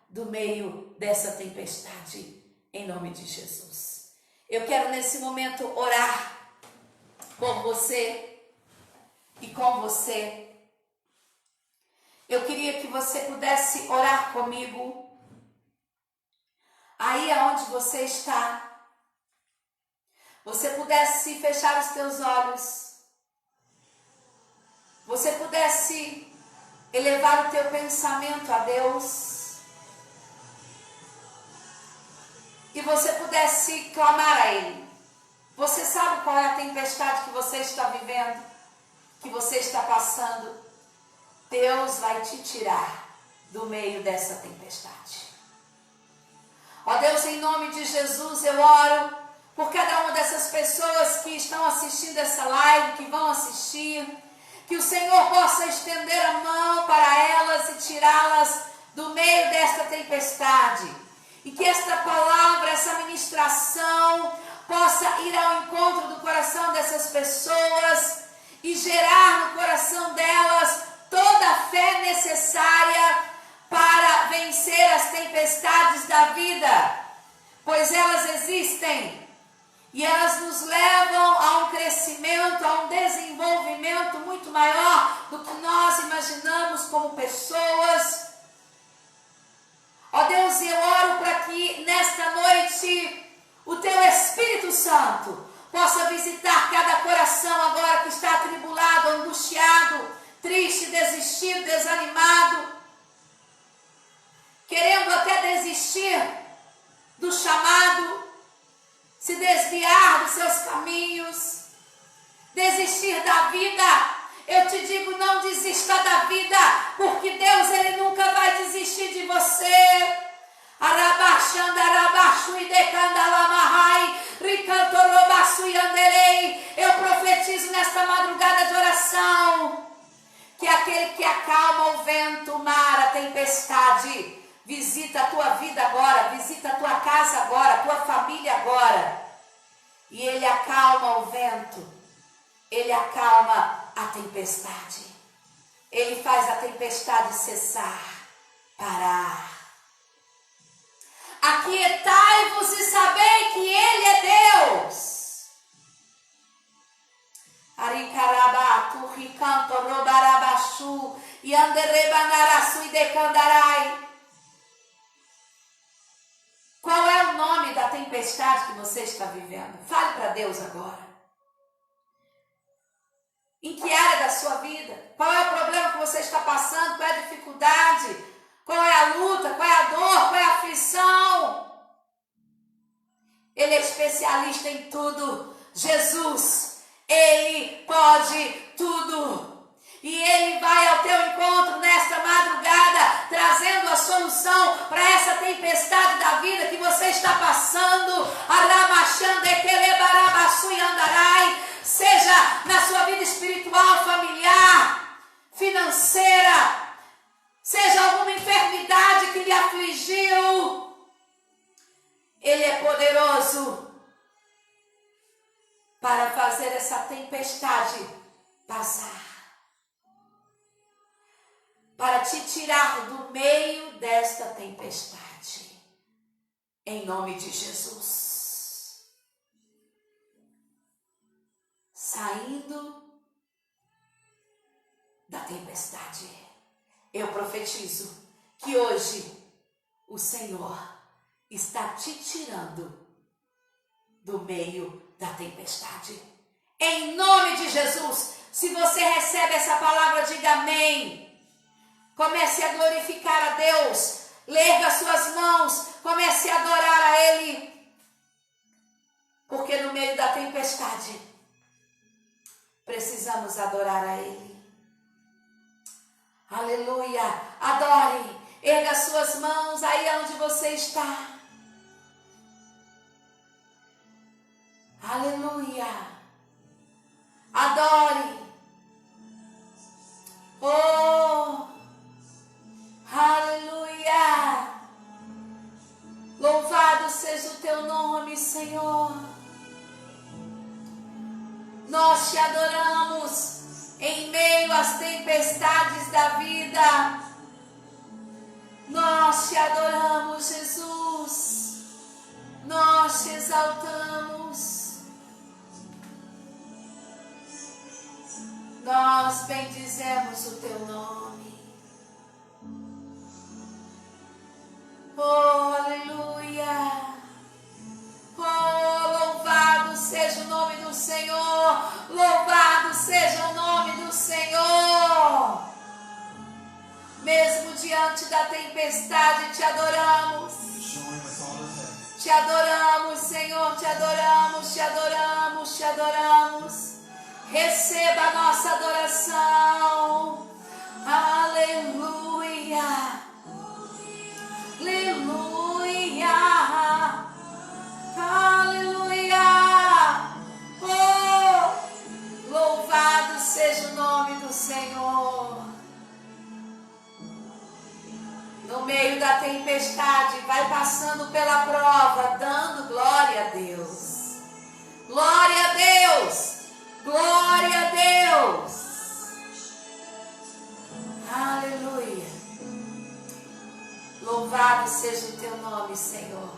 do meio dessa tempestade. Em nome de Jesus. Eu quero nesse momento orar por você e com você. Eu queria que você pudesse orar comigo. Aí aonde você está. Você pudesse fechar os teus olhos. Você pudesse elevar o teu pensamento a Deus. E você pudesse clamar a Ele. Você sabe qual é a tempestade que você está vivendo, que você está passando? Deus vai te tirar do meio dessa tempestade. Ó Deus, em nome de Jesus, eu oro por cada uma dessas pessoas que estão assistindo essa live, que vão assistir, que o Senhor possa estender a mão para elas e tirá-las do meio desta tempestade. E que esta palavra, essa ministração possa ir ao encontro do coração dessas pessoas e gerar no coração delas toda a fé necessária para vencer as tempestades da vida, pois elas existem e elas nos levam a um crescimento, a um desenvolvimento muito maior do que nós imaginamos como pessoas. Ó Deus, eu oro para que nesta noite o Teu Espírito Santo possa visitar cada coração agora que está atribulado, angustiado, triste, desistido, desanimado, querendo até desistir do chamado, se desviar dos seus caminhos, desistir da vida. Eu te digo, não desista da vida, porque Deus, Ele nunca vai desistir de você. Eu profetizo nesta madrugada de oração que aquele que acalma o vento, o mar, a tempestade, visita a tua vida agora, visita a tua casa agora, a tua família agora. E Ele acalma o vento, Ele acalma a tempestade. Ele faz a tempestade cessar, parar. Aquietai-vos e sabei que Ele é Deus. Aricaraba, turricanto, robarabachu, e anderebanaraçu e decandarai. Qual é o nome da tempestade que você está vivendo? Fale para Deus agora. Em que área da sua vida? Qual é o problema que você está passando? Qual é a dificuldade? Qual é a luta? Qual é a dor? Qual é a aflição? Ele é especialista em tudo. Jesus, Ele pode tudo. E Ele vai ao teu encontro nesta madrugada, trazendo a solução para essa tempestade da vida que você está passando. Seja na sua vida espiritual, familiar, financeira, seja alguma enfermidade que lhe afligiu. Ele é poderoso para fazer essa tempestade passar, para te tirar do meio desta tempestade, em nome de Jesus. Saindo da tempestade, eu profetizo que hoje o Senhor está te tirando do meio da tempestade. Em nome de Jesus, se você recebe essa palavra, diga amém. Comece a glorificar a Deus, erga suas mãos, comece a adorar a Ele, porque no meio da tempestade precisamos adorar a Ele. Aleluia, adore, erga suas mãos aí onde você está. Aleluia, adore. Oh, aleluia. Louvado seja o teu nome, Senhor. Nós te adoramos em meio às tempestades da vida. Nós te adoramos, Jesus. Nós te exaltamos. Nós bendizemos o teu nome. Oh, aleluia. Oh, louvado seja o nome do Senhor. Louvado seja o nome do Senhor. Mesmo diante da tempestade, te adoramos. Te adoramos, Senhor, te adoramos, te adoramos, te adoramos. Receba a nossa adoração. Aleluia. Aleluia. Aleluia. Oh, louvado seja o nome do Senhor. No meio da tempestade, vai passando pela prova, dando glória a Deus. Glória a Deus. Glória a Deus. Aleluia. Louvado seja o teu nome, Senhor.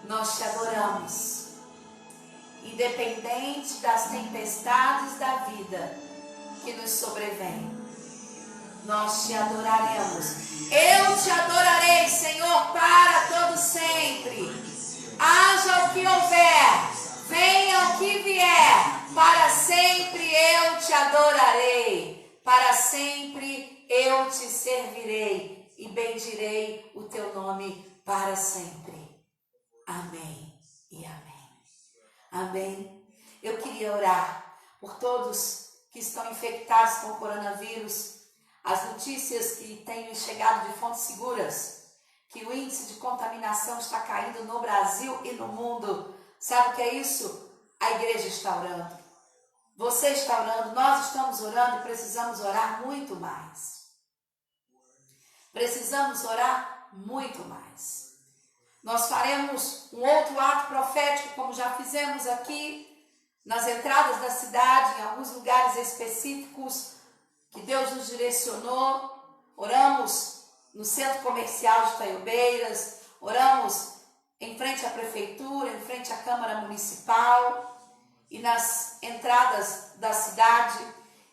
Nós te adoramos. Independente das tempestades da vida que nos sobrevêm, nós te adoraremos. Eu te adorarei, Senhor, para todo sempre. Haja o que houver, venha o que vier, para sempre eu te adorarei, para sempre eu te servirei e bendirei o teu nome para sempre. Amém e amém. Amém. Eu queria orar por todos que estão infectados com o coronavírus. As notícias que têm chegado de fontes seguras, que o índice de contaminação está caindo no Brasil e no mundo. Sabe o que é isso? A igreja está orando. Você está orando, nós estamos orando e precisamos orar muito mais. Precisamos orar muito mais. Nós faremos um outro ato profético, como já fizemos aqui, nas entradas da cidade, em alguns lugares específicos que Deus nos direcionou. Oramos no centro comercial de Taiobeiras, oramos em frente à prefeitura, em frente à Câmara Municipal e nas entradas da cidade.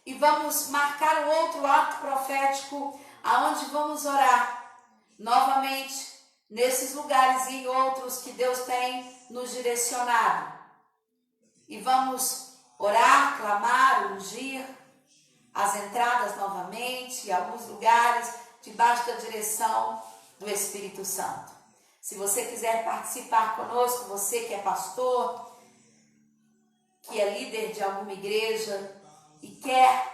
E vamos marcar um outro ato profético, aonde vamos orar novamente nesses lugares e em outros que Deus tem nos direcionado. E vamos orar, clamar, ungir as entradas novamente, em alguns lugares, debaixo da direção do Espírito Santo. Se você quiser participar conosco, você que é pastor, que é líder de alguma igreja e quer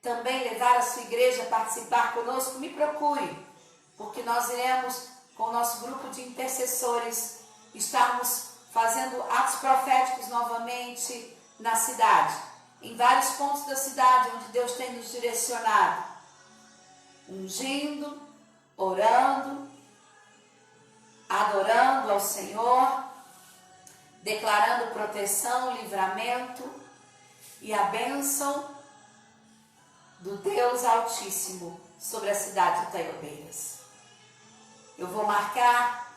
também levar a sua igreja a participar conosco, me procure, porque nós iremos, com o nosso grupo de intercessores, estarmos fazendo atos proféticos novamente na cidade, em vários pontos da cidade onde Deus tem nos direcionado, ungindo, orando, adorando ao Senhor, declarando proteção, livramento e a bênção do Deus Altíssimo sobre a cidade de Taiobeiras. Eu vou marcar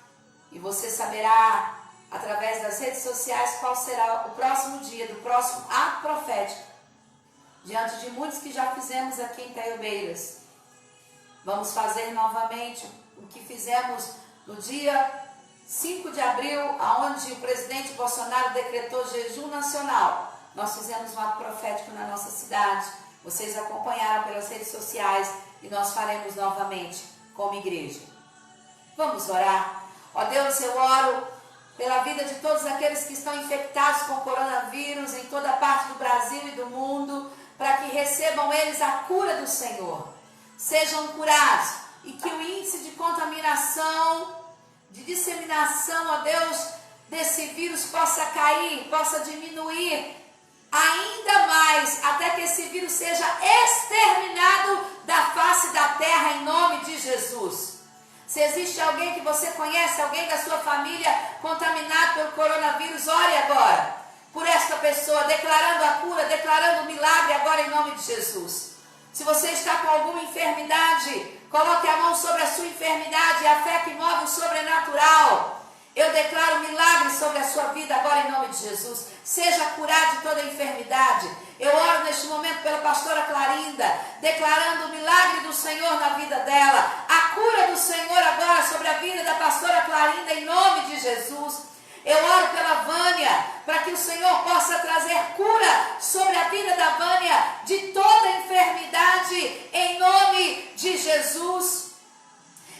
e você saberá através das redes sociais qual será o próximo dia do próximo ato profético, diante de muitos que já fizemos aqui em Taiobeiras. Vamos fazer novamente o que fizemos no dia 5 de abril, onde o presidente Bolsonaro decretou jejum nacional. Nós fizemos um ato profético na nossa cidade. Vocês acompanharam pelas redes sociais e nós faremos novamente como igreja. Vamos orar. Ó Deus, eu oro pela vida de todos aqueles que estão infectados com coronavírus em toda parte do Brasil e do mundo, para que recebam eles a cura do Senhor. Sejam curados e que o índice de contaminação, de disseminação, ó Deus, desse vírus possa cair, possa diminuir ainda mais, até que esse vírus seja exterminado da face da terra em nome de Jesus. Se existe alguém que você conhece, alguém da sua família contaminado pelo coronavírus, ore agora por esta pessoa, declarando a cura, declarando o milagre agora em nome de Jesus. Se você está com alguma enfermidade, coloque a mão sobre a sua enfermidade, a fé que move o sobrenatural. Eu declaro milagre sobre a sua vida agora em nome de Jesus. Seja curado de toda enfermidade. Eu oro neste momento pela pastora Clarinda, declarando o milagre do Senhor na vida dela. A cura do Senhor agora sobre a vida da pastora Clarinda em nome de Jesus. Eu oro pela Vânia, para que o Senhor possa trazer cura sobre a vida da Vânia de toda enfermidade em nome de Jesus.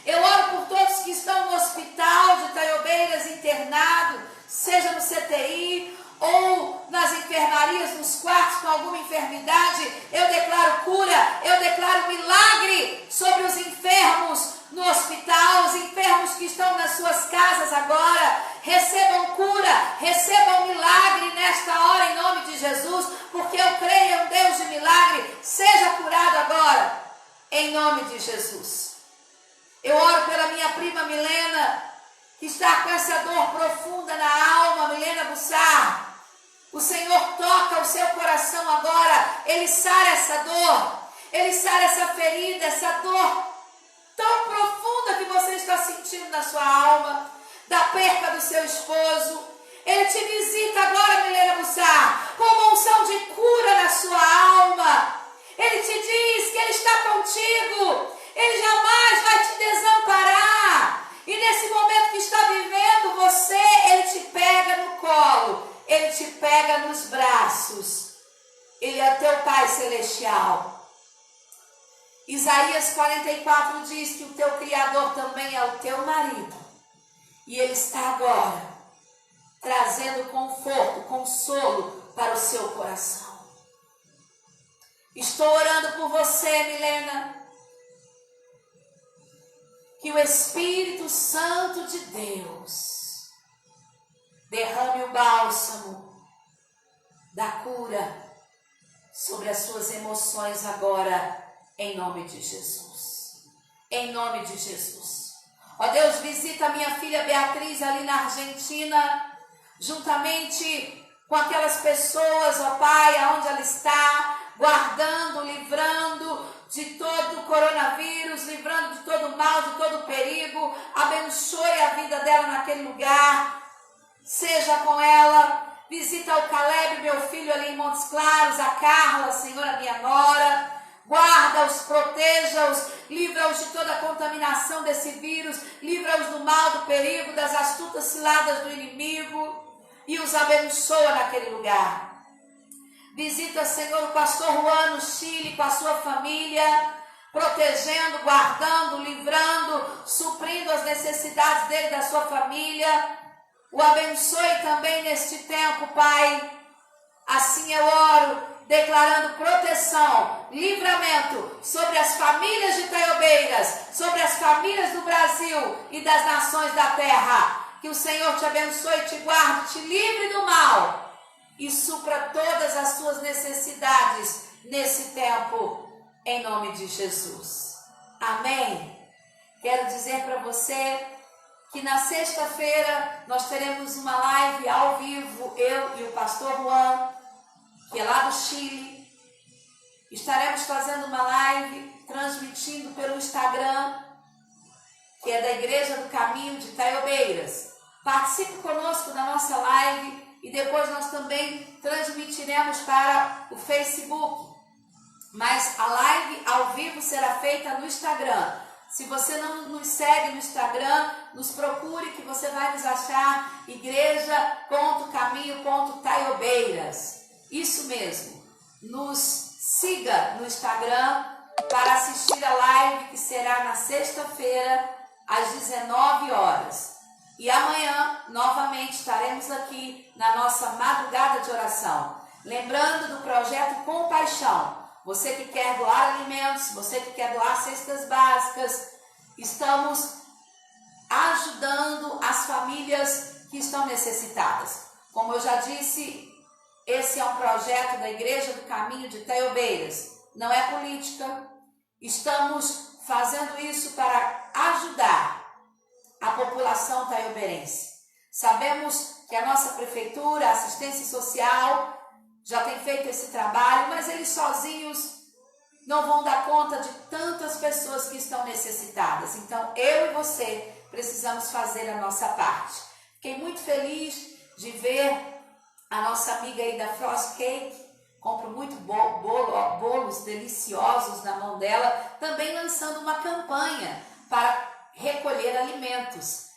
Eu oro por todos que estão no hospital de Taiobeiras internado, seja no CTI ou nas enfermarias, nos quartos com alguma enfermidade. Eu declaro cura, eu declaro milagre sobre os enfermos no hospital, os enfermos que estão nas suas casas agora. Recebam cura, recebam milagre nesta hora em nome de Jesus, porque eu creio em um Deus de milagre. Seja curado agora em nome de Jesus. Eu oro pela minha prima Milena, que está com essa dor profunda na alma, Milena Bussar. O Senhor toca o seu coração agora, Ele sara essa dor, Ele sara essa ferida, essa dor tão profunda que você está sentindo na sua alma, da perca do seu esposo. Ele te visita agora, Milena Bussar, com uma unção de cura na sua alma. Ele te diz que Ele está contigo, Ele jamais vai te desamparar. E nesse momento que está vivendo você, Ele te pega no colo, Ele te pega nos braços. Ele é teu Pai Celestial. Isaías 44 diz que o teu Criador também é o teu marido. E Ele está agora trazendo conforto, consolo para o seu coração. Estou orando por você, Milena. Que o Espírito Santo de Deus derrame o bálsamo da cura sobre as suas emoções agora, em nome de Jesus. Em nome de Jesus. Ó Deus, visita a minha filha Beatriz ali na Argentina, juntamente com aquelas pessoas, ó Pai, aonde ela está, guardando, livrando, de todo coronavírus, livrando de todo mal, de todo perigo. Abençoe a vida dela naquele lugar. Seja com ela. Visita o Caleb, meu filho, ali em Montes Claros, a Carla, Senhor, a minha nora. Guarda-os, proteja-os, livra-os de toda a contaminação desse vírus, livra-os do mal, do perigo, das astutas ciladas do inimigo e os abençoa naquele lugar. Visita, Senhor, o pastor Juan no Chile com a sua família, protegendo, guardando, livrando, suprindo as necessidades dele e da sua família. O abençoe também neste tempo, Pai. Assim eu oro, declarando proteção, livramento sobre as famílias de Taiobeiras, sobre as famílias do Brasil e das nações da terra. Que o Senhor te abençoe, te guarde, te livre do mal e supra todas as suas necessidades nesse tempo, em nome de Jesus. Amém. Quero dizer para você que na sexta-feira nós teremos uma live ao vivo, eu e o pastor Juan, que é lá do Chile. Estaremos fazendo uma live, transmitindo pelo Instagram, que é da Igreja do Caminho de Taiobeiras. Participe conosco da nossa live e depois nós também transmitiremos para o Facebook. Mas a live ao vivo será feita no Instagram. Se você não nos segue no Instagram, nos procure que você vai nos achar, igreja.caminho.taiobeiras. Isso mesmo, nos siga no Instagram para assistir a live que será na sexta-feira às 19 horas. E amanhã, novamente, estaremos aqui na nossa madrugada de oração. Lembrando do projeto Compaixão. Você que quer doar alimentos, você que quer doar cestas básicas, estamos ajudando as famílias que estão necessitadas. Como eu já disse, esse é um projeto da Igreja do Caminho de Taiobeiras. Não é política. Estamos fazendo isso para ajudar a população taiobeirense. Sabemos que a nossa prefeitura, a assistência social, já tem feito esse trabalho, mas eles sozinhos não vão dar conta de tantas pessoas que estão necessitadas. Então, eu e você precisamos fazer a nossa parte. Fiquei muito feliz de ver a nossa amiga aí da Frost Cake, compro muito bolos deliciosos na mão dela, também lançando uma campanha para recolher alimentos.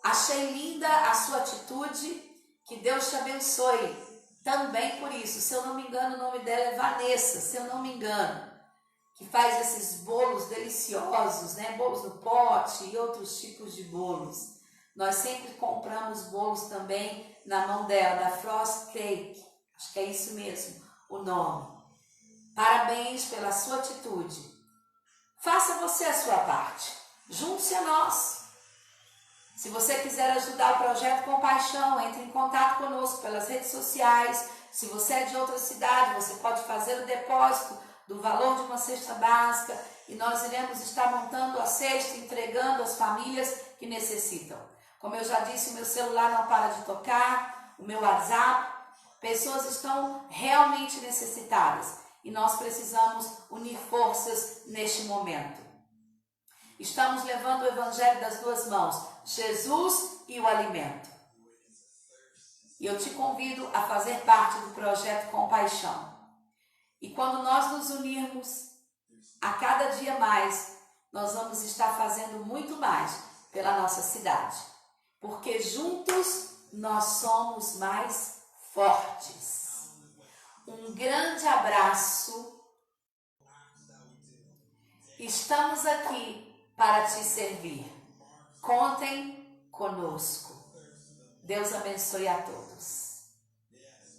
Achei linda a sua atitude, que Deus te abençoe também por isso. Se eu não me engano, o nome dela é Vanessa, se eu não me engano, que faz esses bolos deliciosos, né? Bolos no pote e outros tipos de bolos. Nós sempre compramos bolos também na mão dela, da Frost Cake. Acho que é isso mesmo o nome. Parabéns pela sua atitude. Faça você a sua parte. Junte-se a nós. Se você quiser ajudar o Projeto Compaixão, entre em contato conosco pelas redes sociais. Se você é de outra cidade, você pode fazer o depósito do valor de uma cesta básica e nós iremos estar montando a cesta, entregando às famílias que necessitam. Como eu já disse, o meu celular não para de tocar, o meu WhatsApp. Pessoas estão realmente necessitadas e nós precisamos unir forças neste momento. Estamos levando o Evangelho das duas mãos, Jesus e o alimento. E eu te convido a fazer parte do Projeto Compaixão. E quando nós nos unirmos, a cada dia mais, nós vamos estar fazendo muito mais pela nossa cidade. Porque juntos nós somos mais fortes. Um grande abraço. Estamos aqui para te servir. Contem conosco. Deus abençoe a todos.